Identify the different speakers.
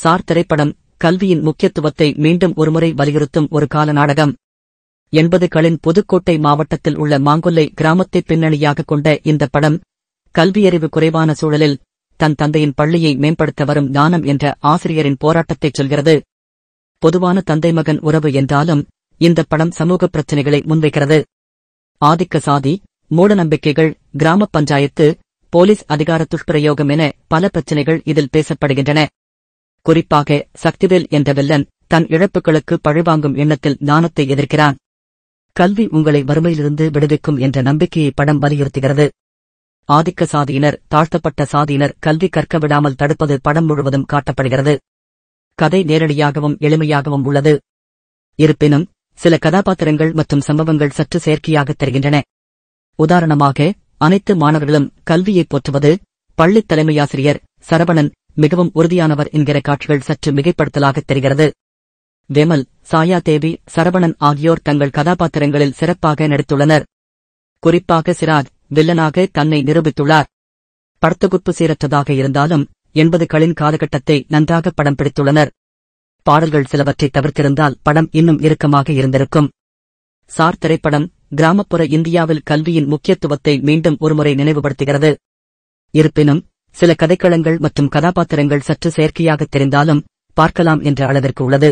Speaker 1: Sir திரைப்படம் கல்வியின் முக்கியத்துவத்தை மீண்டும் ஒருமுறை வலியுறுத்தும் ஒரு கால நாடகம். 80களின் புதுக்கோட்டை மாவட்டத்தில் உள்ள மாங்கொல்லை கிராமத்தை பின்னணியாக கொண்ட இந்த படம் கல்வியறிவு குறைவான சூழலில் தன் தந்தையின் பள்ளியை மேம்படுத்த வரும் ஞானம் என்ற ஆசிரியரின் போராட்டத்தைச் சொல்கிறது. பொதுவான தந்தை மகன் உறவு என்றாலும் இந்த படம் சமூக பிரச்சினைகளை முன்வைக்கிறது. ஆதிக்க சாதி, மூடநம்பிக்கைகள், கிராமப் பஞ்சாயத்து, போலீஸ் அதிகார துஷ்பிரயோகம் என பல பிரச்சினைகள் இதில் பேசப்படுகின்றன. குறிப்பாக சக்திவேல் என்ற வில்லன் தன் இழப்புகளுக்கு பழிவாங்கும் எண்ணத்தில் ஞானத்தை எதிர்க்கிறான். கல்வி உங்களை வறுமையிலிருந்து விடுவிக்கும் என்ற நம்பிக்கையை படம் வலியுறுத்துகிறது. ஆதிக்க சாதியினர், தாழ்த்தப்பட்ட சாதியினர் கல்வி கற்க விடாமல் தடுப்பது படம் முழுவதும் காட்டப்படுகிறது. கதை நேரடியாகவும் எளிமையாகவும் உள்ளது. இருப்பினும் சில கதாபாத்திரங்கள் மற்றும் சம்பவங்கள் சற்று செயற்கையாகத் தெரிகின்றன. உதாரணமாக, அனைத்து மாணவர்களும் கல்வியை போற்றுவது, பள்ளித் தலைமையாசிரியர் சரவணன் மிகவும் உறுதியானவர் என்கிற காட்சிகள் சற்று மிகைப்படுத்தலாகத் தெரிகிறது. வெமல், சாயா தேவி, சரவணன் ஆகியோர் தங்கள் கதாபாத்திரங்களில் சிறப்பாக நடித்துள்ளனர். குறிப்பாக சிராஜ் வில்லனாக தன்னை நிரூபித்துள்ளார். படத்தொகுப்பு சீரற்றதாக இருந்தாலும் 80களின் காலகட்டத்தை நன்றாக படம் பிடித்துள்ளனர். பாடல்கள் சிலவற்றை தவிர்த்திருந்தால் படம் இன்னும் இறுக்கமாக இருந்திருக்கும். சார் திரைப்படம் கிராமப்புற இந்தியாவில் கல்வியின் முக்கியத்துவத்தை மீண்டும் ஒருமுறை நினைவுபடுத்துகிறது. இருப்பினும் சில கதைக்களங்கள் மற்றும் கதாபாத்திரங்கள் சற்று செயற்கையாகத் தெரிந்தாலும் பார்க்கலாம் என்ற அளவிற்கு உள்ளது.